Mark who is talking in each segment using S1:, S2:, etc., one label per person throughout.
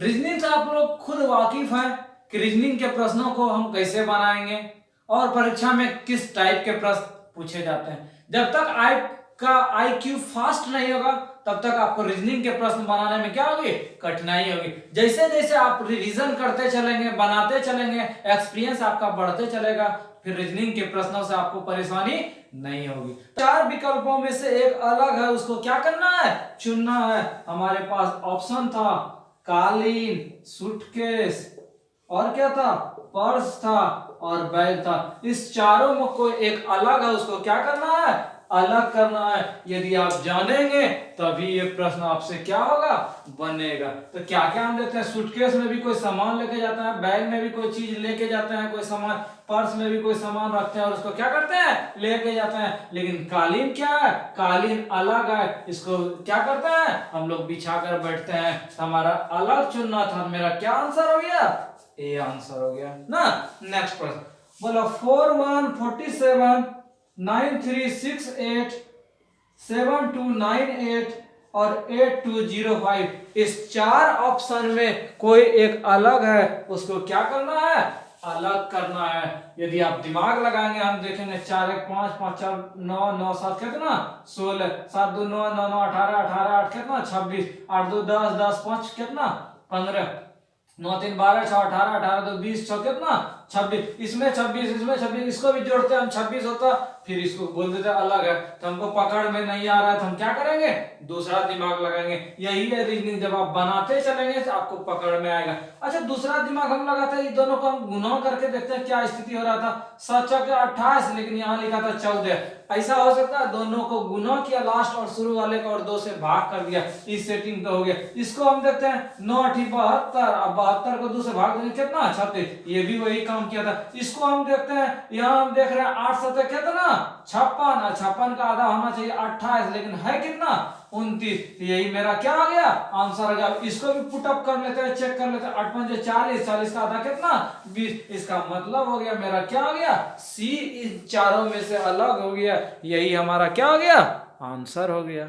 S1: Reasoning से आप लोग खुद वाकिफ हैं कि रीजनिंग के प्रश्नों को हम कैसे बनाएंगे और परीक्षा में किस टाइप के प्रश्न पूछे जाते हैं। जब तक आपका IQ फास्ट नहीं होगा तब तक आपको रीजनिंग के प्रश्न बनाने में क्या होगी, कठिनाई होगी। जैसे जैसे आप रिवीजन करते चलेंगे, बनाते चलेंगे, एक्सपीरियंस आपका बढ़ते चलेगा, फिर रीजनिंग के प्रश्नों से आपको परेशानी नहीं होगी। चार विकल्पों में से एक अलग है, उसको क्या करना है, चुनना है। हमारे पास ऑप्शन था कालीन, सूटकेस, और क्या था, पर्स था और बैग था। इस चारों में कोई एक अलग है, उसको क्या करना है, अलग करना है। यदि आप जानेंगे तभी ये प्रश्न आपसे क्या होगा, बनेगा। तो क्या क्या हम लेते हैं, सूटकेस में भी कोई सामान लेके जाता है, बैग में भी कोई चीज लेके जाते हैं, कोई सामान, पर्स में भी कोई सामान रखते हैं और उसको क्या करते हैं, लेके जाते हैं। लेकिन कालीन क्या है, कालीन अलग है, इसको क्या करते हैं, हम लोग बिछा कर बैठते हैं। तो हमारा अलग चुनना था। मेरा क्या आंसर हो गया, ए आंसर हो गया ना। नेक्स्ट प्रश्न बोलो 4147 9368 7298 और 8205, इस चार ऑप्शन में कोई एक अलग है, उसको क्या करना है, अलग करना है। यदि आप दिमाग लगाएंगे हम देखेंगे 4 1 5 5 4 9 9 7 कितना 16 7 2 9 9 9 18 18 8 कितना 26 8 2 10 10 5 कितना 15 9 3 12 6 18 18 2 20 6 कितना 26, इसमें 26 इसमें 26, इसको भी जोड़ते हैं हम 26 होता, फिर इसको बोल देते अलग है। तो हमको पकड़ में नहीं आ रहा है तो हम क्या करेंगे, दूसरा दिमाग लगाएंगे। यही है रीजनिंग, जब आप बनाते चलेंगे तो आपको पकड़ में आएगा। अच्छा, दूसरा दिमाग हम लगाते हैं, दोनों को हम गुना करके देखते हैं क्या स्थिति हो रहा था। 7 चौके 28, लेकिन यहाँ लिखा था 14। ऐसा हो सकता है दोनों को गुना किया लास्ट और शुरू वाले को और 2 से भाग कर दिया, इस सेटिंग तो हो गया। इसको हम देखते हैं 9 8 72, अब 72 को 2 से भाग देंगे कितना 36, ये भी वही काम किया था। इसको हम देखते हैं, यहाँ हम देख रहे हैं 8 7 कितना 56, 56 का आधा होना चाहिए 28, लेकिन है कितना 29, यही मेरा क्या आ गया आंसर आ गया। इसको भी पुटअप कर लेते हैं, चेक कर लेते हैं, 8 5 40, 40 का आधा कितना 20, इसका मतलब हो गया मेरा क्या हो गया, सी इन चारों में से अलग हो गया। यही हमारा क्या हो गया, आंसर हो गया।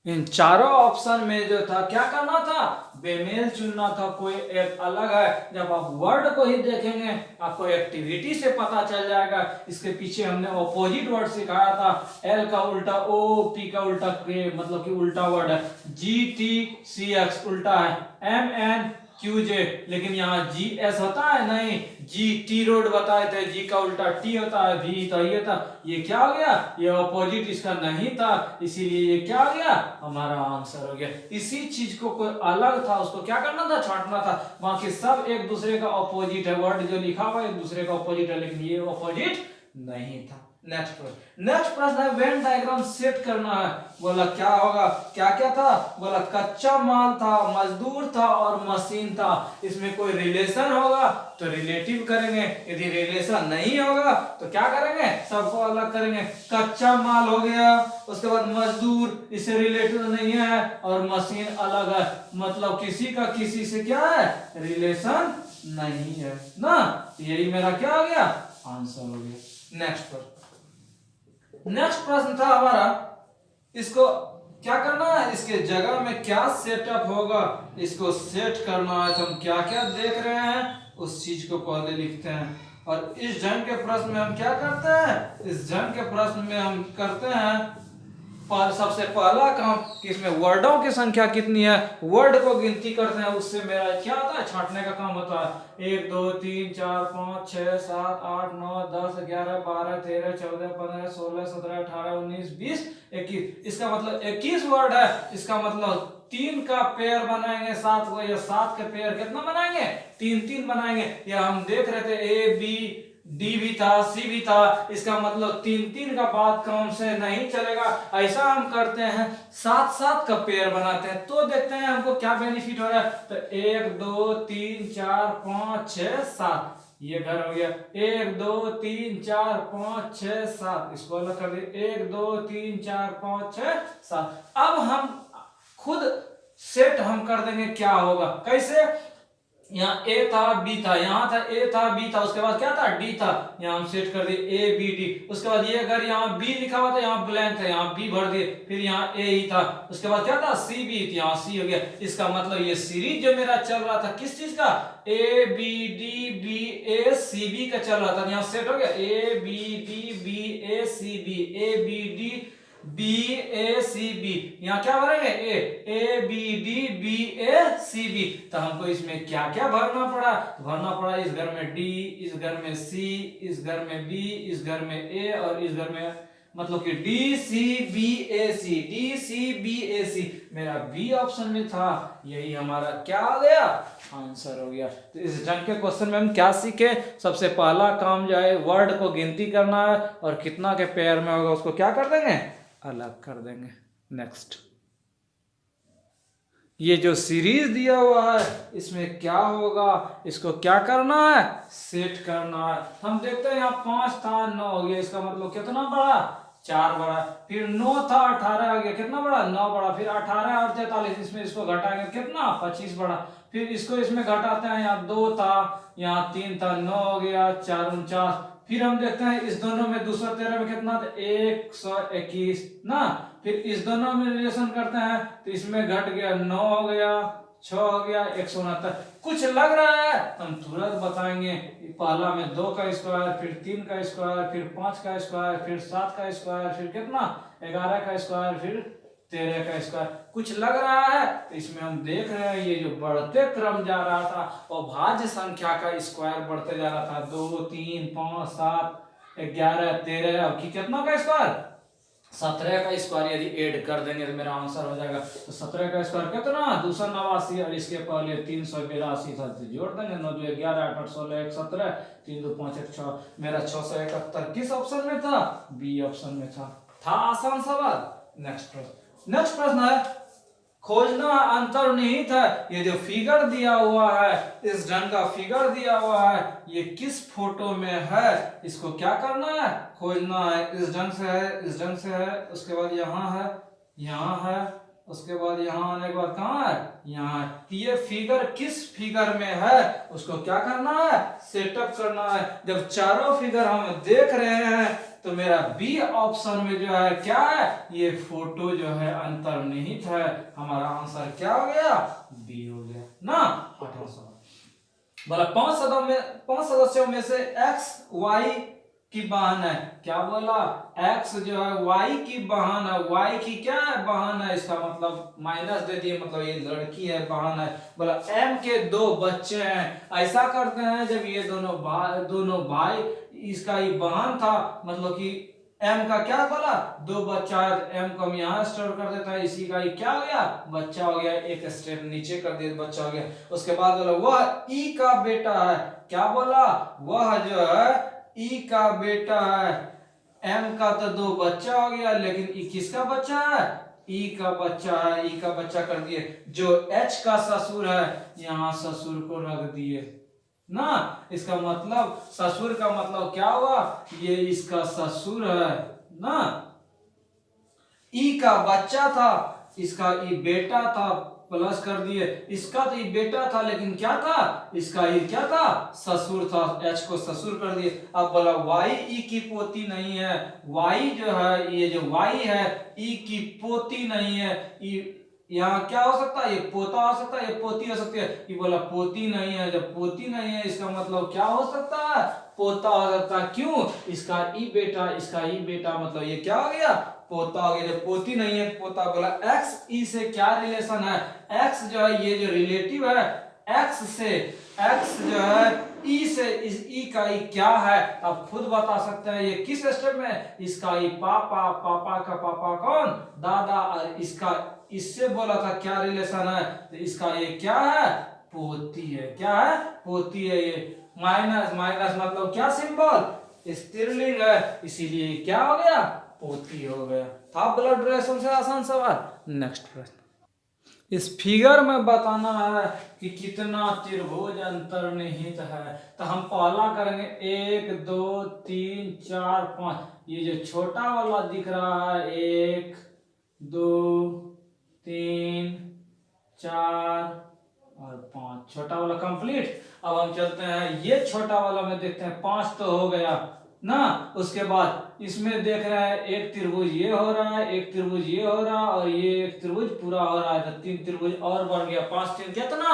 S1: इन चारों ऑप्शन में जो था क्या करना था, बेमेल चुनना था, कोई एक अलग है। जब आप वर्ड को ही देखेंगे आपको एक्टिविटी से पता चल जाएगा। इसके पीछे हमने ऑपोजिट वर्ड सिखाया था, एल का उल्टा ओ, पी का उल्टा के, मतलब कि उल्टा वर्ड है, जी टी सी एक्स उल्टा है, एम एन क्यू जे, लेकिन यहाँ जी एस होता है नहीं, जी टी रोड बताए थे, जी का उल्टा टी होता है, भी तो ये था, ये क्या हो गया, ये ऑपोजिट इसका नहीं था, इसीलिए ये क्या हो गया, हमारा आंसर हो गया। इसी चीज को कोई अलग था उसको क्या करना था, छांटना था। बाकी सब एक दूसरे का ऑपोजिट है, वर्ड जो लिखा हुआ है एक दूसरे का ऑपोजिट है, लेकिन ये ऑपोजिट नहीं था। नेक्स्ट प्रश्न है वेन डायग्राम सेट करना है। बोला क्या होगा, क्या क्या था, बोला कच्चा माल था, मजदूर था और मशीन था। इसमें कोई रिलेशन होगा तो रिलेटिव करेंगे, यदि रिलेशन नहीं होगा तो क्या करेंगे, सबको अलग करेंगे। कच्चा माल हो गया, उसके बाद मजदूर, इससे रिलेटिव नहीं है, और मशीन अलग है, मतलब किसी का किसी से क्या है, रिलेशन नहीं है ना। यही मेरा क्या हो गया, आंसर हो गया। नेक्स्ट प्रश्न था हमारा, इसको क्या करना है, इसके जगह में क्या सेटअप होगा, इसको सेट करना है। तो हम क्या क्या देख रहे हैं उस चीज को पहले लिखते हैं, और इस ढंग के प्रश्न में हम क्या करते हैं, इस ढंग के प्रश्न में हम करते हैं सबसे पहला काम कि इसमें वर्डों की संख्या कितनी है, वर्ड को गिनती करते हैं, उससे मेरा क्या होता है, छांटने का काम होता है। 1 2 3 4 5 6 7 8 9 10 11 12 13 14 15 16 17 18 19 20 21, इसका मतलब 21 वर्ड है। इसका मतलब 3 का पेयर बनाएंगे 7 को, या 7 के पेयर कितना बनाएंगे, 3 3 बनाएंगे। या हम देख रहे थे ए बी डी भी था, सी भी था, इसका मतलब 3 3 का बाद काम से नहीं चलेगा। ऐसा हम करते हैं 7 7 का पेयर बनाते हैं, तो देखते हैं हमको क्या बेनिफिट हो रहा है। तो 1 2 3 4 5 6 7, ये घर हो गया। 1 2 3 4 5 6 7, इसको अलग कर दिए, 1 2 3 4 5 6 7। अब हम खुद सेट हम कर देंगे क्या होगा, कैसे, यहाँ ए था बी था, यहाँ था ए था बी था, उसके बाद क्या था डी था, यहाँ हम सेट कर दिए ए बी डी। उसके बाद ये अगर यहाँ बी लिखा हुआ था, यहाँ ब्लैंक था, यहाँ बी भर दिए, फिर यहाँ ए ही था, उसके बाद क्या था सी बी, यहाँ सी हो गया। इसका मतलब ये सीरीज जो मेरा चल रहा था किस चीज का, A B D B A C B का चल रहा था, यहाँ सेट हो गया A B D B A C B, A B D B A C B, यहाँ क्या भरेंगे A B D B A C B. तो हमको इसमें क्या क्या भरना पड़ा, भरना पड़ा इस घर में डी, इस घर में सी, इस घर में बी, इस घर में ए, और इस घर में मतलब कि D C B A C, D C B A सी मेरा बी ऑप्शन में था। यही हमारा क्या आ गया, आंसर हो गया। तो इस ढंग के क्वेश्चन में हम क्या सीखे, सबसे पहला काम जो है वर्ड को गिनती करना है, और कितना के पेयर में होगा उसको क्या कर देंगे, अलग कर देंगे। नेक्स्ट, ये जो सीरीज दिया हुआ है इसमें क्या होगा, इसको क्या करना है, सेट करना है। हम देखते हैं यहाँ 5 था 9 हो गया, इसका मतलब कितना बड़ा, 4 बड़ा। फिर 9 था 18 हो गया, कितना बड़ा, 9 बड़ा। फिर 18 और 43, इसमें इसको घटाएंगे कितना, 25 बड़ा। फिर इसको इसमें घटाते हैं, यहाँ 2 था, यहाँ 3 था, 9 हो गया, 4 49। फिर हम देखते हैं इस दोनों में 213 में कितना था, 121 ना। फिर इस दोनों में रिलेशन करते हैं तो इसमें घट गया, 9 हो गया, 6 हो गया, 169। कुछ लग रहा है हम तुरंत बताएंगे। पहला में 2 का स्क्वायर, फिर 3 का स्क्वायर, फिर 5 का स्क्वायर, फिर 7 का स्क्वायर, फिर कितना 11 का स्क्वायर, फिर 13 का स्क्वायर। कुछ लग रहा है तो इसमें हम देख रहे हैं ये जो बढ़ते क्रम जा रहा था और भाज्य संख्या का स्क्वायर बढ़ते जा रहा था, 2 3 5 7 11 13, अब की कितना का स्क्वायर, 17 का स्क्वायर यदि ऐड कर देंगे तो मेरा आंसर हो जाएगा। तो 17 का स्क्वायर कितना, 289, और इसके पहले 382 था, तो जोड़ देंगे 9 2 11 8 8 16 1 17 3 2 5 1 6, मेरा 671 किस ऑप्शन में था, बी ऑप्शन में था आसान सवाल। नेक्स्ट प्रश्न है, खोजना अंतर्निहित है। ये जो फिगर दिया हुआ है, इस ढंग का फिगर दिया हुआ है, ये किस फोटो में है, इसको क्या करना है, खोजना है। इस ढंग से है, इस ढंग से है, उसके बाद यहाँ है, यहाँ है, उसके बाद यहाँ आने के बाद कहाँ है, यहाँ है। ये फिगर किस फिगर में है उसको क्या करना है, सेटअप करना है। जब चारों फिगर हम देख रहे हैं तो मेरा बी ऑप्शन में जो है क्या है, ये फोटो जो है अंतर्निहित है। हमारा आंसर क्या हो गया, बी हो गया ना। 8वां सवाल बोला 5 सदस्यों में से एक्स वाई की बहन है। क्या बोला, एक्स जो है वाई की बहन है। वाई की क्या है, बहन है, इसका मतलब माइनस दे दिए, मतलब ये लड़की है, बहन है। बोला एम के 2 बच्चे हैं। ऐसा करते हैं जब ये दोनों भाई, इसका ये बहन था, मतलब कि एम का क्या बोला, 2 बच्चा है, एम को हम यहाँ स्टोर कर देता है, इसी का ये क्या हो गया, बच्चा हो गया। एक स्टेप नीचे कर दिया, बच्चा हो गया। उसके बाद बोला वह ई का बेटा है। क्या बोला, वह जो है ई का बेटा है। एम का तो 2 बच्चा हो गया, लेकिन ई किसका बच्चा है, ई का बच्चा है। ई का बच्चा कर दिए। जो एच का ससुर है, यहाँ ससुर को रख दिए ना। इसका मतलब ससुर का मतलब क्या हुआ, ये इसका ससुर है ना। ई का बच्चा था, इसका ई बेटा था, प्लस कर दिए। इसका तो ये बेटा था, लेकिन क्या था, इसका ये क्या था, ससुर था। एच को ससुर कर दिए। अब बोला वाई ई की पोती नहीं है। वाई जो है, ये जो वाई है, ई की पोती नहीं है। यहाँ क्या हो सकता है, ये पोता हो सकता है, ये पोती हो सकती है। ये बोला पोती नहीं है। जब पोती नहीं है, इसका मतलब क्या हो सकता है, पोता हो सकता है। क्यों, इसका ई बेटा, इसका ई बेटा, मतलब ये क्या हो गया, पोता हो गया। जब पोती नहीं है, पोता। बोला एक्स ई से क्या रिलेशन है, एक्स जो है ये जो रिलेटिव है, एक्स से, एक्स जो है ई से, इस ई का ई क्या है, आप खुद बता सकते हैं। ये किस स्टेप में, इसका ई पापा, पापा का पापा कौन, दादा, और इसका इससे बोला था क्या रिलेशन है, तो इसका ये क्या है, पोती है। क्या है, पोती है। ये माइनस माइनस मतलब क्या सिंबल, स्त्रीलिंग है, इसीलिए क्या हो गया, पोती हो गया। था ब्लड रिलेशन से आसान सवाल। नेक्स्ट प्रश्न, इस फिगर में बताना है कि कितना त्रिभुज अंतर्निहित है। तो हम पहला करेंगे 1 2 3 4 5। ये जो छोटा वाला दिख रहा है, 1 2 3 4 और 5, छोटा वाला कंप्लीट। अब हम चलते हैं ये छोटा वाला में देखते हैं, 5 तो हो गया ना। उसके बाद इसमें देख रहे हैं एक त्रिभुज ये हो रहा है, एक त्रिभुज ये हो रहा है, और ये एक त्रिभुज पूरा हो रहा है, तो 3 त्रिभुज और बन गया। 5 3 कितना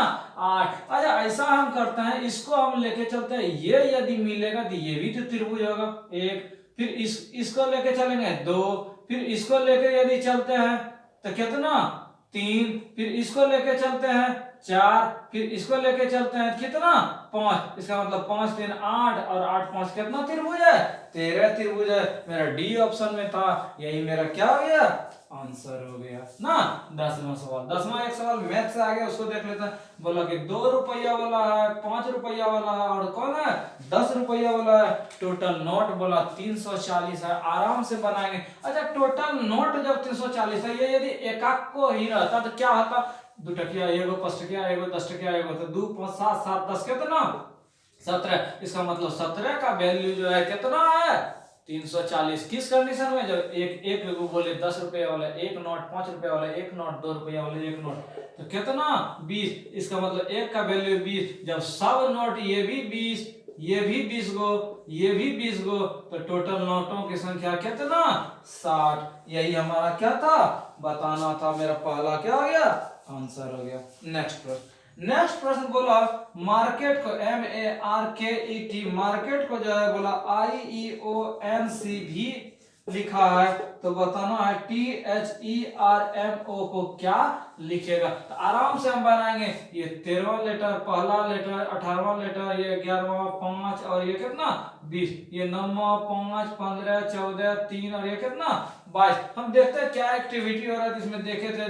S1: 8। अच्छा ऐसा हम करते हैं, इसको हम लेके चलते हैं, ये यदि मिलेगा तो ये भी तो त्रिभुज होगा एक, फिर इसको लेके चलेंगे 2, फिर इसको लेके यदि चलते हैं तो कितना 3, फिर इसको लेके चलते हैं 4, फिर इसको लेके चलते हैं कितना 5। इसका मतलब 5 3 8 और 8 5 कितना त्रिभुज है 13 त्रिभुज है। मेरा डी ऑप्शन में था, यही मेरा क्या हो गया आंसर हो गया ना। 10वां सवाल, 10वां एक सवाल मैथ से आ गया, उसको देख लेते हैं। बोला कि 2 रुपया वाला है, 5 रुपया वाला है, और कौन है 10 रुपया वाला है। टोटल नोट बोला 340 है, आराम से बनाएंगे। अच्छा टोटल नोट जब 340 है, ये यदि एकाक को ही रहता तो क्या होता, 2 टकिया एगो, 5 टकिया एगो, 10 टकिया एगो, तो 2 5 7 7 10 कितना 17। इसका मतलब 17 का वैल्यू जो है कितना है 340। किस कंडीशन में, जब एक बोले 10 रुपया वाला एक नोट, 5 रुपया वाला एक नोट, 2 रुपया वाले एक नोट, तो कितना 20। इसका मतलब एक का वैल्यू 20। जब सब नोट ये भी 20, ये भी 20 गो, ये भी 20 गो, तो टोटल नोटों की संख्या कितना 60। यही हमारा क्या था बताना था। मेरा पहला क्या हो गया आंसर हो गया। नेक्स्ट प्रश्न बोला मार्केट को MARKET, मार्केट को जो है बोला IEONC भी लिखा है, तो बताना है THERMO को क्या लिखेगा। तो आराम से हम बनाएंगे, ये 13वां लेटर, पहला लेटर, 18वां लेटर, ये 11वां 5, और ये कितना 20, ये 9वां 5 15 14 3, और ये कितना 22। हम देखते हैं क्या एक्टिविटी हो रहा है। इसमें देखे थे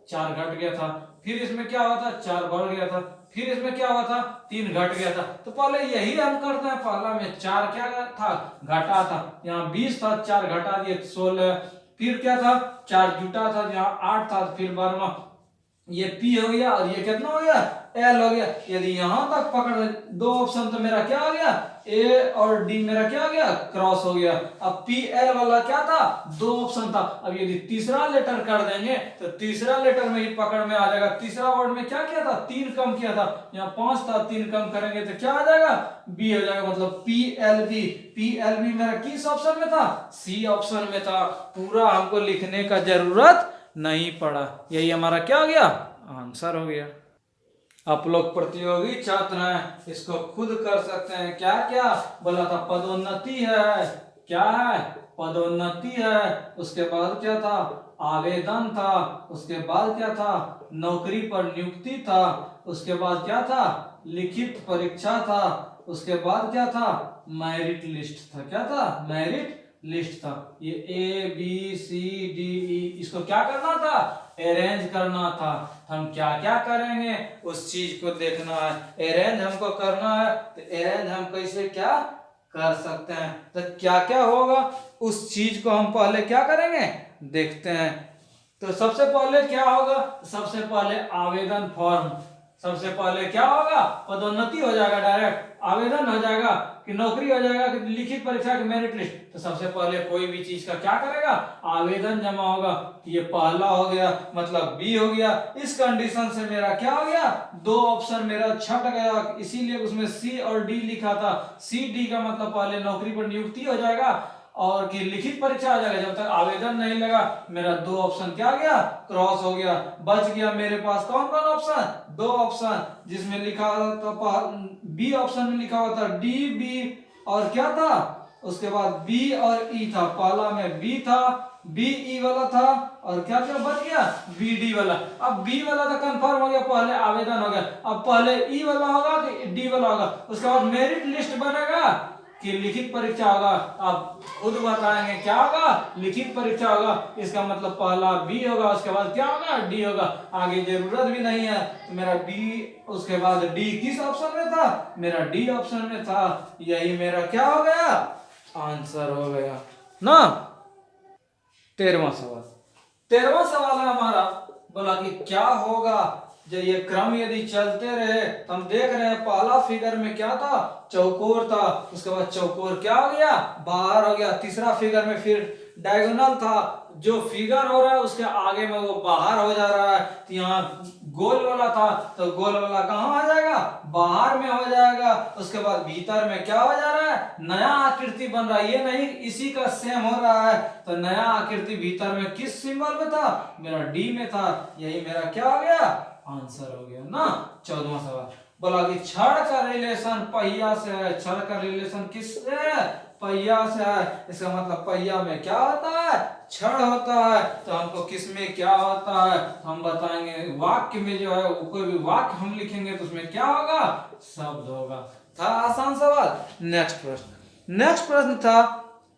S1: 4 घट गया था, फिर इसमें क्या हुआ था 4 बढ़ गया था, फिर इसमें क्या हुआ था 3 घट गया था। तो पहले यही हम करते हैं, पहला में 4 क्या था घटा था, यहाँ 20 था 4 घटा दिए 16, फिर क्या था 4 जुटा था, यहाँ 8 था, फिर 12वां ये P हो गया, और ये कितना हो गया L हो गया। यदि यहां तक पकड़ 2 ऑप्शन, तो मेरा क्या हो गया A और D मेरा क्या हो गया क्रॉस हो गया। अब PL वाला क्या था 2 ऑप्शन था। अब यदि तीसरा लेटर कर देंगे तो तीसरा लेटर में ही पकड़ में आ जाएगा। तीसरा वर्ड में क्या किया था 3 कम किया था, यहाँ 5 था 3 कम करेंगे तो क्या आ जाएगा B हो जाएगा। मतलब PLB मेरा किस ऑप्शन में था C ऑप्शन में था। पूरा हमको लिखने का जरूरत नहीं पड़ा, यही हमारा क्या हो गया आंसर हो गया। आप लोग प्रतियोगी छात्र हैं, इसको खुद कर सकते हैं। क्या क्या बोला था, पदोन्नति है, क्या है पदोन्नति है, उसके बाद क्या था आवेदन था, उसके बाद क्या था नौकरी पर नियुक्ति था, उसके बाद क्या था लिखित परीक्षा था, उसके बाद क्या था मेरिट लिस्ट था। क्या था मेरिट लिस्ट था। ये ABCDE इसको क्या करना था अरेंज करना था। हम क्या क्या करेंगे उस चीज को देखना है। अरेंज हमको करना है, तो अरेंज हम कैसे क्या कर सकते हैं, तो क्या क्या होगा उस चीज को हम पहले क्या करेंगे देखते हैं। तो सबसे पहले क्या होगा, सबसे पहले आवेदन फॉर्म, सबसे पहले क्या होगा पदोन्नति हो जाएगा, डायरेक्ट आवेदन हो जाएगा कि नौकरी हो जाएगा कि लिखित परीक्षा की मेरिट लिस्ट। तो सबसे पहले कोई भी चीज का क्या करेगा आवेदन जमा होगा। ये पहला हो गया, मतलब बी हो गया। इस कंडीशन से मेरा क्या हो गया 2 ऑप्शन मेरा छट गया, इसीलिए उसमें सी और डी लिखा था। सी डी का मतलब पहले नौकरी पर नियुक्ति हो जाएगा और कि लिखित परीक्षा आ जाएगा। जब तक आवेदन नहीं लगा मेरा 2 ऑप्शन क्या गया क्रॉस हो गया। बच गया मेरे पास कौन कौन ऑप्शन 2 ऑप्शन, जिसमें लिखा था बी ऑप्शन में लिखा हुआ था डी बी और क्या था उसके बाद बी और ई था। पहला में बी था, बी ई वाला था, और क्या क्या बच गया बी डी वाला। अब बी वाला तो कंफर्म हो गया, पहले आवेदन हो गया। अब पहले ई वाला होगा कि डी वाला होगा, उसके बाद मेरिट लिस्ट बनेगा कि लिखित परीक्षा होगा। आप खुद बताएंगे क्या होगा लिखित परीक्षा होगा। इसका मतलब पहला बी होगा, उसके बाद क्या होगा डी होगा। आगे जरूरत भी नहीं है, तो मेरा बी उसके बाद डी किस ऑप्शन में था मेरा डी ऑप्शन में था। यही मेरा क्या हो गया आंसर हो गया ना। 13वां सवाल है हमारा, बोला कि क्या होगा जब ये क्रम यदि चलते रहे। तो हम देख रहे हैं पहला फिगर में क्या था चौकोर था, उसके बाद चौकोर क्या हो गया बाहर हो गया। तीसरा फिगर में फिर डायगोनल था, जो फिगर हो रहा है उसके आगे में वो बाहर हो जा रहा है। तो यहाँ गोल वाला था तो गोल वाला कहाँ आ जाएगा, बाहर में हो जाएगा। उसके बाद भीतर में क्या हो जा रहा है, नया आकृति बन रहा है, ये नहीं इसी का सेम हो रहा है। तो नया आकृति भीतर में किस सिंबल में था, मेरा डी में था। यही मेरा क्या हो गया, आंसर हो गया ना। 14वां सवाल बोला कि छड़ का रिलेशन पहिया से है। छड़ का रिलेशन किससे है, पहिया से है। इसका मतलब पहिया में क्या होता है, छड़ होता है। तो हमको किस में क्या होता है हम बताएंगे। वाक्य में जो है कोई भी वाक्य हम लिखेंगे तो उसमें क्या होगा, शब्द होगा। था आसान सवाल। नेक्स्ट प्रश्न था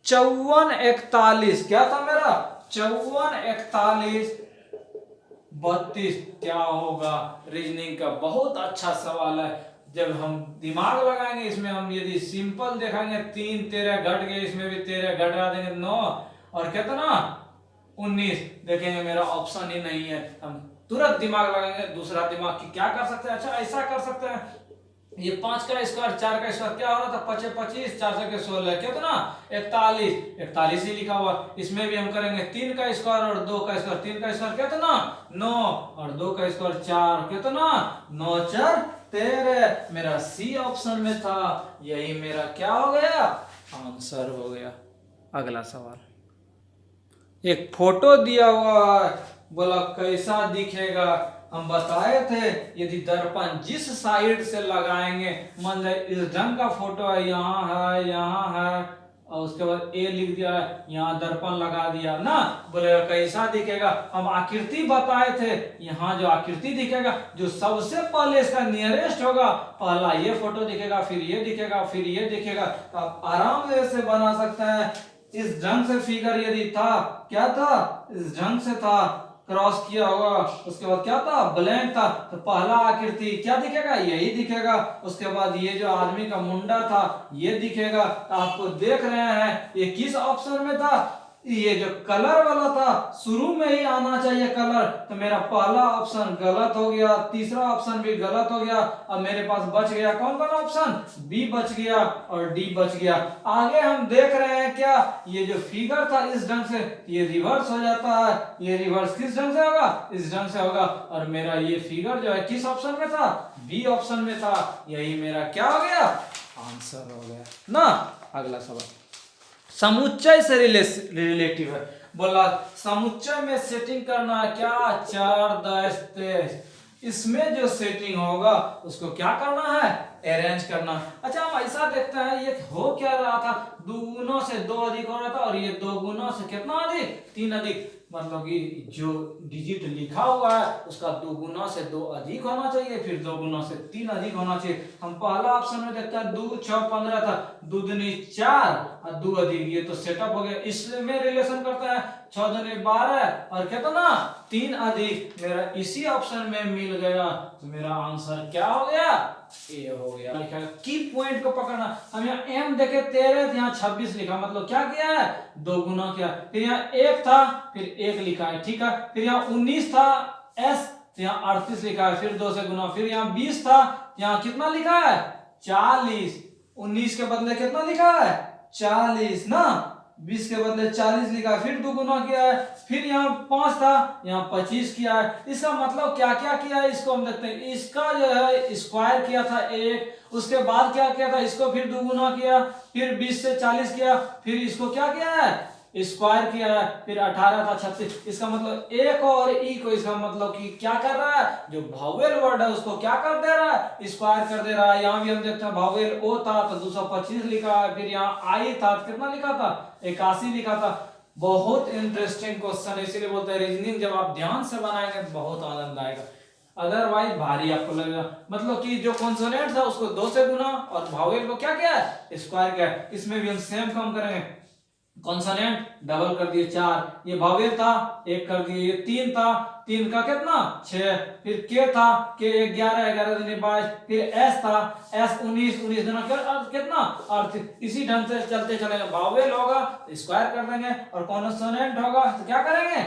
S1: 5441। क्या था मेरा, 5441 32 क्या होगा। रीजनिंग का बहुत अच्छा सवाल है। जब हम दिमाग लगाएंगे इसमें, हम यदि सिंपल देखेंगे 3 13 घट गए, इसमें भी 13 घटा देंगे 9 और कितना 19 देखेंगे, मेरा ऑप्शन ही नहीं है। हम तुरंत दिमाग लगाएंगे। दूसरा दिमाग की क्या कर सकते हैं, अच्छा ऐसा कर सकते हैं, ये 5 का स्क्वायर 4 का स्क्वायर क्या हो रहा था, 25 25 4 से 16 कितना 41 ही लिखा हुआ। इसमें भी हम करेंगे 3 का स्क्वायर और 2 का स्क्वायर, 3 का स्क्वायर कितना 9 और 2 का स्क्वायर 4 कितना 9 4 13। मेरा सी ऑप्शन में था। यही मेरा क्या हो गया, आंसर हो गया। अगला सवाल, एक फोटो दिया हुआ है, बोला कैसा दिखेगा। हम बताए थे यदि दर्पण जिस साइड से लगाएंगे, मान लो इस ढंग का फोटो है, यहाँ है और उसके बाद ए लिख दिया है, यहाँ दर्पण लगा दिया ना, बोले कैसा दिखेगा। हम आकृति बताए थे, यहाँ जो आकृति दिखेगा जो सबसे पहले इसका नियरेस्ट होगा, पहला ये फोटो दिखेगा, फिर ये दिखेगा, फिर ये दिखेगा। तो आप आराम से बना सकते हैं। इस ढंग से फिगर यदि था, क्या था, इस ढंग से था, क्रॉस किया होगा, उसके बाद क्या था, ब्लैंक था, तो पहला आकृति क्या दिखेगा, यही दिखेगा। उसके बाद ये जो आदमी का मुंडा था ये दिखेगा। तो आपको देख रहे हैं ये किस ऑप्शन में था, ये जो कलर वाला था शुरू में ही आना चाहिए कलर। तो मेरा पहला ऑप्शन गलत हो गया, तीसरा ऑप्शन भी गलत हो गया। अब मेरे पास बच गया कौन कौन ऑप्शन, बी बच गया और डी बच गया। आगे हम देख रहे हैं क्या, ये जो फिगर था इस ढंग से, ये रिवर्स हो जाता है। ये रिवर्स किस ढंग से होगा, इस ढंग से होगा। और मेरा ये फिगर जो है किस ऑप्शन में था, बी ऑप्शन में था। यही मेरा क्या हो गया, आंसर हो गया ना। अगला सवाल समुच्चय से रिलेटिव है। बोला समुच्चय में सेटिंग करना है क्या, 4 10 23। इसमें जो सेटिंग होगा उसको क्या करना है, अरेंज करना। अच्छा हम ऐसा देखते हैं, ये हो क्या रहा था, 2 गुना से 2 अधिक हो रहा था और ये 2 गुना से कितना अधिक, 3 अधिक। मतलब कि जो डिजिट लिखा हुआ है उसका 2 गुना से 2 अधिक होना चाहिए, फिर 2 गुना से 3 अधिक होना चाहिए। हम पहला ऑप्शन में देखते हैं 2 6 15 था, 2 दूनी 4 और 2 अधिक, ये तो सेटअप हो गया। इसमें रिलेशन करता है 6 दूनी 12 और कितना 3 अधिक। मेरा इसी ऑप्शन में मिल गया, तो मेरा आंसर क्या हो गया, ए हो गया। लिखा की पॉइंट को पकड़ना। हम यहाँ एम देखे 13, यहाँ 26 लिखा, मतलब क्या किया है, 2 गुना किया। फिर यहाँ 1 था, फिर 1 लिखा है, ठीक है। फिर यहाँ 19 था एस, तो यहाँ 38 लिखा है, फिर 2 से गुना। फिर यहाँ 20 था, यहाँ कितना लिखा है 40। 19 के बदले कितना लिखा है 40 ना, 20 के बदले 40 लिखा है, फिर 2 गुना किया है। फिर यहाँ 5 था, यहाँ 25 किया है। इसका मतलब क्या क्या किया है, इसको हम देखते हैं। इसका जो है स्क्वायर किया था 1, उसके बाद क्या किया था, इसको फिर 2 गुना किया, फिर 20 से 40 किया, फिर इसको क्या किया है स्क्वायर किया है, फिर 18 था 36। इसका मतलब एक और ई को, इसका मतलब कि क्या कर रहा है, जो भावेल वर्ड है उसको क्या कर दे रहा है, स्क्वायर कर दे रहा है। यहाँ भी हम देखते हैं भावेल ओ था तो 225 लिखा है, फिर यहाँ आई था तो कितना लिखा था 81 लिखा था। बहुत इंटरेस्टिंग क्वेश्चन, इसीलिए बोलते हैं रीजनिंग जब आप ध्यान से बनाएंगे तो बहुत आनंद आएगा, अदरवाइज भारी आपको लगेगा। मतलब कि जो कॉन्सोनेंट था उसको 2 से गुना और भावेल को क्या किया है स्क्वायर किया। इसमें भी हम सेम काम करेंगे, कॉन्सोनेंट डबल कर दिए 4, ये भावेल था 1 कर दिए, ये 3 था, 3 का कितना 6, फिर के था के 11 11 दूनी 22, फिर एस था एस 19 19 दूना कितना 38। इसी ढंग से चलते चलेंगे। भावेल होगा तो स्क्वायर कर देंगे और कॉन्सोनेंट होगा तो क्या करेंगे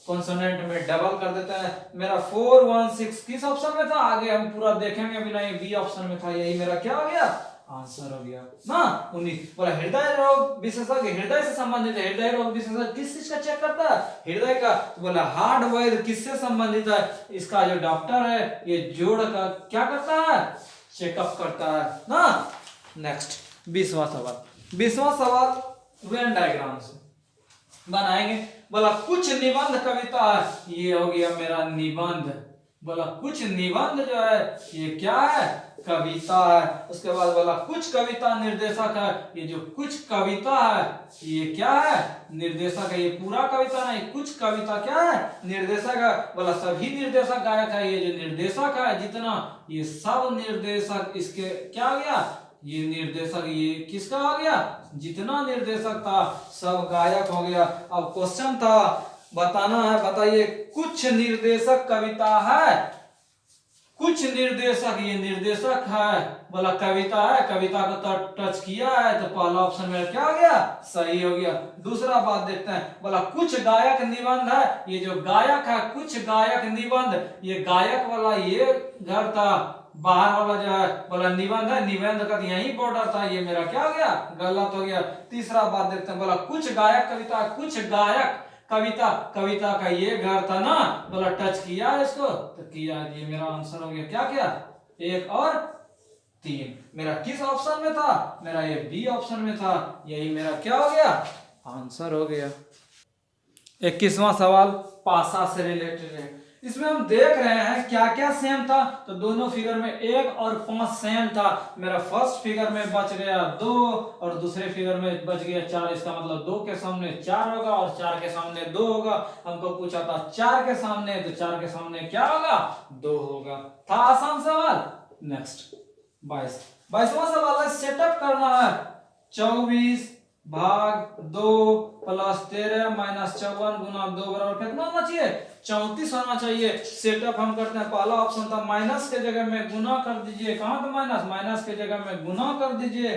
S1: कॉन्सोनेंट में डबल कर देते हैं। मेरा 416 किस ऑप्शन में था, आगे हम पूरा देखेंगे भी नहीं, बी ऑप्शन में था। यही मेरा क्या हो गया आंसर हो गया ना 19। बोला हृदय रोग विशेषज्ञ हृदय से संबंधित है। हृदय रोग विशेषज्ञ किस चीज का चेक करता है? हृदय का। तो बोला हार्ट वैद्य किससे संबंधित है? इसका जो डॉक्टर है ये जोड़ का क्या करता है? चेकअप करता है ना। नेक्स्ट 20वां सवाल। 20वां सवाल वेन डायग्राम से बनाएंगे। बोला कुछ निबंध कविता है, ये हो गया मेरा निबंध। बोला कुछ निबंध जो है ये क्या है? कविता है। उसके बाद बोला कुछ कविता निर्देशक है, ये जो कुछ कविता है ये क्या है? निर्देशक है। ये पूरा कविता नहीं, कुछ कविता क्या है? निर्देशक है। बोला सभी निर्देशक गायक है, ये जो निर्देशक है जितना ये सब निर्देशक इसके क्या हो गया? ये निर्देशक ये किसका हो गया? जितना निर्देशक था सब गायक हो गया। अब क्वेश्चन था बताना है, बताइए कुछ निर्देशक कविता है, कुछ निर्देशक ये निर्देशक है। बोला कविता है, कविता को तो टच किया है तो पहला ऑप्शन में क्या हो गया? सही हो गया। दूसरा बात देखते हैं। बोला कुछ गायक निबंध है, ये जो गायक है कुछ गायक निबंध, ये गायक वाला ये घर था, बाहर वाला जो है बोला निबंध है, निबंध का यही बॉर्डर था, ये मेरा क्या हो गया? गलत हो गया। तीसरा बात देखते हैं। बोला कुछ गायक कविता, कुछ गायक कविता, कविता का ये घर था ना, बोला टच किया इसको तो किया, ये मेरा आंसर हो गया। क्या किया? 1 और 3 मेरा किस ऑप्शन में था? मेरा ये बी ऑप्शन में था, यही मेरा क्या हो गया? आंसर हो गया। 21वां सवाल पासा से रिलेटेड है। इसमें हम देख रहे हैं क्या क्या सेम था। तो दोनों फिगर में 1 और 5 सेम था। मेरा फर्स्ट फिगर में बच गया 2 और दूसरे फिगर में बच गया 4। इसका मतलब 2 के सामने 4 होगा और 4 के सामने 2 होगा। हमको पूछा था 4 के सामने, तो 4 के सामने क्या होगा? 2 होगा। था आसान सवाल। नेक्स्ट 22वां सवाल है सेटअप करना है। 24 भाग 2 प्लस 13 माइनस 54 गुना 2 बराबर कितना होना चाहिए? 34 होना चाहिए। सेटअप हम करते हैं। पहला ऑप्शन था माइनस के जगह में गुना कर दीजिए। कहां था माइनस? माइनस के जगह में गुना कर दीजिए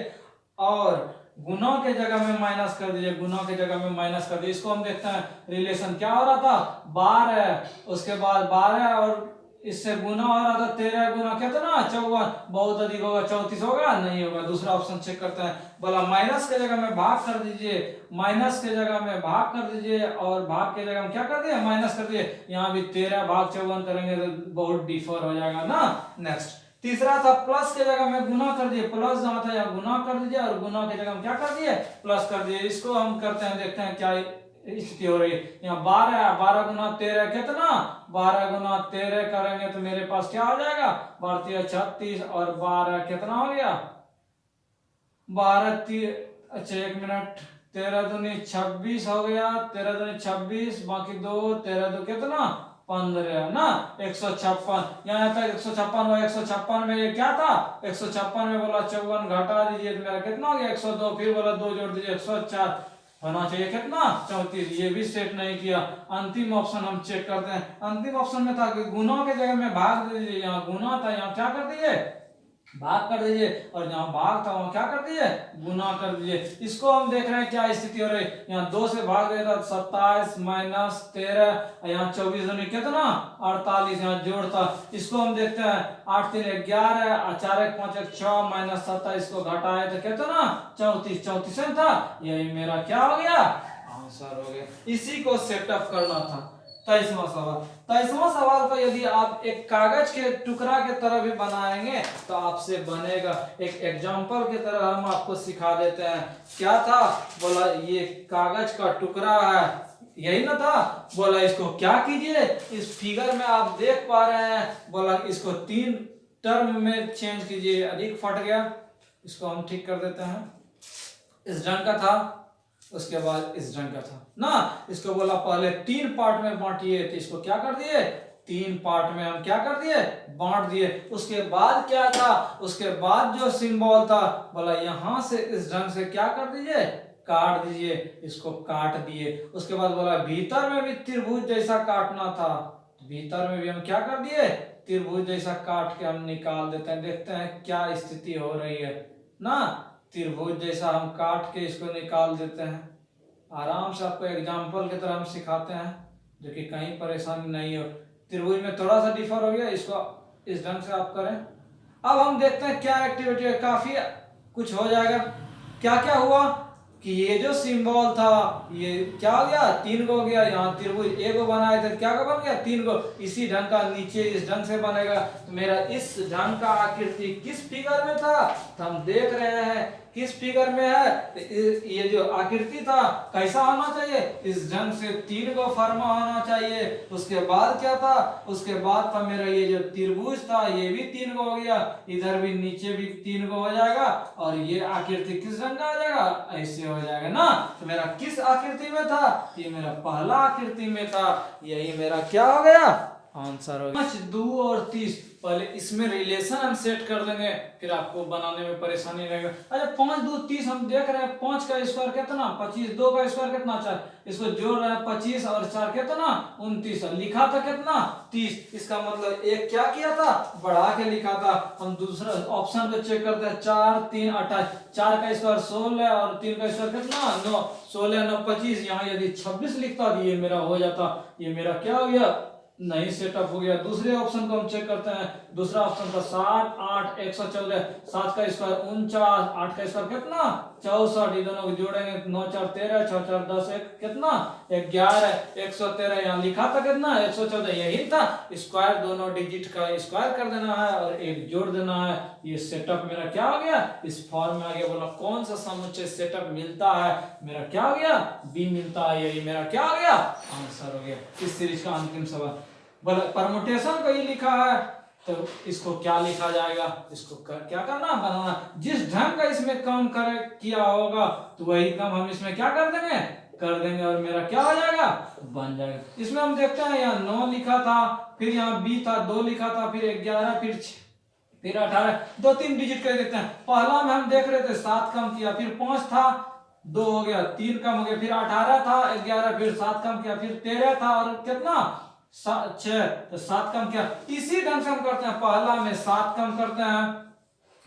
S1: और गुना के जगह में माइनस कर दीजिए, गुना के जगह में माइनस कर दीजिए। इसको हम देखते हैं रिलेशन क्या हो रहा था? 12, उसके बाद 12 और इससे गुना हो रहा था 13 गुना कितना? 54। बहुत अधिक होगा, 34 होगा? नहीं होगा। दूसरा ऑप्शन चेक करते हैं। बोला माइनस के जगह में भाग कर दीजिए, माइनस के जगह में भाग कर दीजिए और भाग के जगह में क्या कर दिए? माइनस कर दिए। यहाँ भी 13 भाग 54 करेंगे तो बहुत डिफर हो जाएगा ना। नेक्स्ट तीसरा था प्लस के जगह में गुना कर दिए, प्लस जहां था यहाँ गुना कर दीजिए और गुना के जगह में क्या कर दिए? प्लस कर दिए। इसको हम करते हैं, देखते हैं क्या स्थिति हो रही है। यहाँ 12 गुना 13 कितना? 12 गुना 13 करेंगे तो मेरे पास क्या हो जाएगा? 12 36 और 12 कितना हो गया? 12 अच्छा 1 मिनट, 13 दूनी 26 हो गया, 13 दूनी 26 बाकी 2 13 दो कितना? 15 ना। 156 यहाँ आता है 156 हुआ। 156 में ये क्या था? 156 में बोला 54 घटा दीजिए तो मेरा कितना हो गया? 102। फिर बोला 2 जोड़ दीजिए 104 होना चाहिए कितना? 34। ये भी सेट नहीं किया। अंतिम ऑप्शन हम चेक करते हैं। अंतिम ऑप्शन में था कि गुना के जगह में भाग दे दीजिए। यहाँ गुना था, यहाँ क्या कर दीजिए? भाग कर दीजिए और जहां भाग था वहां क्या कर दीजिए? गुना कर दीजिए। इसको हम देख रहे हैं क्या स्थिति हो रही है। यहाँ 2 से भाग देता 27 माइनस 13, यहाँ 24 दूनी कितना? 48, यहाँ जोड़ता। इसको हम देखते हैं 8 3 11 और 4 1 5 1 6 माइनस 27 को घटाए तो कितना? 34। 34 था, यही मेरा क्या हो गया? आंसर हो गया। इसी को सेटअप करना था। 23वां सवाल। 23वां सवाल को यदि आप एक कागज के टुकड़ा के तरह भी बनाएंगे तो आपसे बनेगा। एक एग्जांपल की तरह हम आपको सिखा देते हैं। क्या था? बोला ये कागज का टुकड़ा है, यही ना था। बोला इसको क्या कीजिए? इस फिगर में आप देख पा रहे हैं, बोला इसको 3 टर्म में चेंज कीजिए। अधिक फट गया, इसको हम ठीक कर देते हैं। इस ढंग का था, उसके बाद इस ढंग का था ना। इसको बोला पहले 3 पार्ट में बांटिए, तो इसको क्या कर दिए? 3 पार्ट में हम क्या कर दिए? बांट दिए। उसके बाद क्या था? उसके बाद जो सिंबल था बोला यहां से इस ढंग से क्या कर दीजिए? काट दीजिए। इसको काट दिए। उसके बाद बोला भीतर में भी त्रिभुज जैसा काटना था, भीतर में भी हम क्या कर दिए? त्रिभुज जैसा काट के हम निकाल देते हैं। देखते हैं क्या स्थिति हो रही है ना। त्रिभुज जैसा हम काट के इसको निकाल देते हैं। आराम से आपको एग्जाम्पल की तरह हम सिखाते हैं, जो कि कहीं परेशानी नहीं हो। त्रिभुज में थोड़ा सा डिफर हो गया, इसको इस ढंग से आप करें। अब हम देखते हैं क्या एक्टिविटी है। काफी कुछ हो जाएगा। क्या क्या हुआ कि ये जो सिंबल था ये क्या हो गया, 3 को हो गया। यहाँ त्रिभुज एक को बनाए थे, क्या को बन गया, 3 को। इसी ढंग का नीचे इस ढंग से बनेगा। तो मेरा इस ढंग का आकृति किस फिगर में था, तो हम देख रहे हैं किस फिगर में है। तो ये जो आकृति था कैसा होना चाहिए, इस ढंग से 3 को फर्मा होना चाहिए। उसके बाद क्या था, उसके बाद था मेरा ये जो त्रिभुज था ये भी 3 को हो गया, इधर भी नीचे भी 3 को हो जाएगा, और ये आकृति किस रंग का आ जाएगा, ऐसे हो जाएगा ना। तो मेरा किस आकृति में था, ये मेरा पहला आकृति में था। यही मेरा क्या हो गया, आंसर हो गया। 5, 2 और 30, पहले इसमें रिलेशन हम सेट कर देंगे, फिर आपको बनाने में परेशानी रहेगा। अच्छा 5, 2, 30 हम देख रहे हैं, 5 का स्क्वायर कितना 25, 2 का स्क्वायर कितना 4, इसको जोड़ रहे हैं 25 और 4 कितना 29, लिखा था कितना 30। इसका मतलब एक क्या किया था, बढ़ा के लिखा था। हम दूसरा ऑप्शन को चेक करते हैं, 4, 3, 28, 4 का स्क्वायर 16 और 3 का स्क्वायर कितना 9, 16, 9, 25। यहाँ यदि 26 लिखता तो ये मेरा हो जाता, ये मेरा क्या हो गया, नहीं सेटअप हो गया। दूसरे ऑप्शन को हम चेक करते हैं, दूसरा ऑप्शन था 7, 8, 114, 7 का स्क्वायर 49, 8 का स्क्वायर कितना 64, ये दोनों को जोड़ेंगे 9, 4, 13, 6, 4, 10, 1 कितना 11, 113। यहाँ लिखा था कितना 114, यही था। स्क्वायर दोनों डिजिट का स्क्वायर कर देना है और एक जोड़ देना है। ये सेटअप मेरा क्या हो गया, इस फॉर्म में आ गया। बोला कौन सा समुच्चय सेटअप मिलता है, मेरा क्या हो गया, बी मिलता है। यही मेरा क्या हो गया, आंसर हो गया इस सीरीज का अंतिम सवाल। बोला परमुटेशन को ही लिखा है, तो इसको क्या लिखा जाएगा, इसको क्या करना, बनाना। जिस ढंग का इसमें काम करे किया होगा तो वही काम हम इसमें क्या कर देंगे, कर देंगे, और मेरा क्या हो जाएगा, बन जाएगा। इसमें हम देखते हैं यहाँ 9 लिखा था, फिर यहाँ बी था 2 लिखा था, फिर 11, फिर 6, फिर 18, 2-3 डिजिट कर देते हैं। पहला में हम देख रहे थे 7 कम किया, फिर 5 था 2 हो गया, 3 कम हो गया, फिर 18 था 11, फिर 7 कम किया, फिर 13 था और कितना 6, तो 7 कम किया। इसी ढंग से हम करते हैं, पहला में 7 कम करते हैं,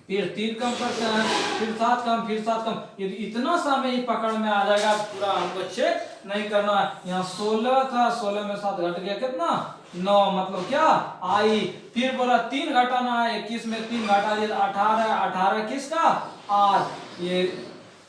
S1: फिर 3 कम करते हैं, फिर 7 कम, फिर 7 कम। यदि इतना सा में ही पकड़ में आ जाएगा, पूरा हमको चेक नहीं करना है। यहाँ 16 था, 16 में 7 घट गया कितना 9, मतलब क्या आई। फिर बोला 3 घटाना है, 21 में 3 घटा दिया 18, 18 किसका आर, ये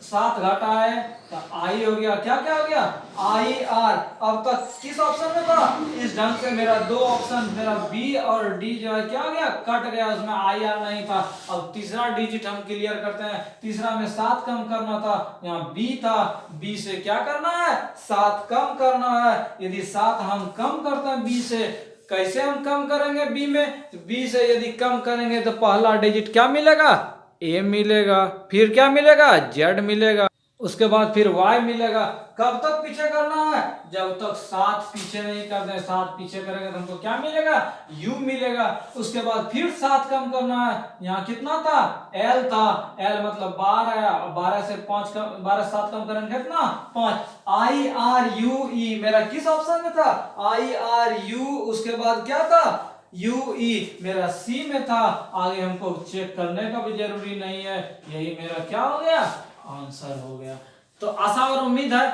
S1: 7 घटा है तो आई हो गया, क्या क्या हो गया आई आर। अब तक किस ऑप्शन में था, इस ढंग से मेरा 2 ऑप्शन, मेरा बी और डी जो है क्या हो गया, कट गया, उसमें आई आर नहीं था। अब तीसरा डिजिट हम क्लियर करते हैं, तीसरा में 7 कम करना था, यहाँ बी था, बी से क्या करना है 7 कम करना है। यदि 7 हम कम करते हैं बी से, कैसे हम कम करेंगे बी में, तो बी से यदि कम करेंगे तो पहला डिजिट क्या मिलेगा, ए मिलेगा, फिर क्या मिलेगा जेड मिलेगा, उसके बाद फिर y मिलेगा। कब तक पीछे करना है, जब तक 7 पीछे नहीं कर दे, 7 पीछे करेंगे तो हमको क्या मिलेगा u मिलेगा। उसके बाद फिर 7 कम करना है, यहाँ कितना था l था, l मतलब 12, 12 से 5 कम, 12 7 कम करेंगे कितना 5, आई आर यू ई मेरा किस ऑप्शन में था आई आर यू, उसके बाद क्या था यू ई मेरा सी में था। आगे हमको चेक करने का भी जरूरी नहीं है, यही मेरा क्या हो गया आंसर हो गया। तो आशा और उम्मीद है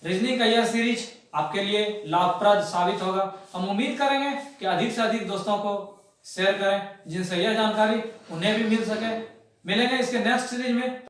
S1: रीजनिंग का यह सीरीज आपके लिए लाभप्रद साबित होगा। हम उम्मीद करेंगे कि अधिक से अधिक दोस्तों को शेयर करें, जिनसे यह जानकारी उन्हें भी मिल सके। मिलेंगे इसके नेक्स्ट सीरीज में।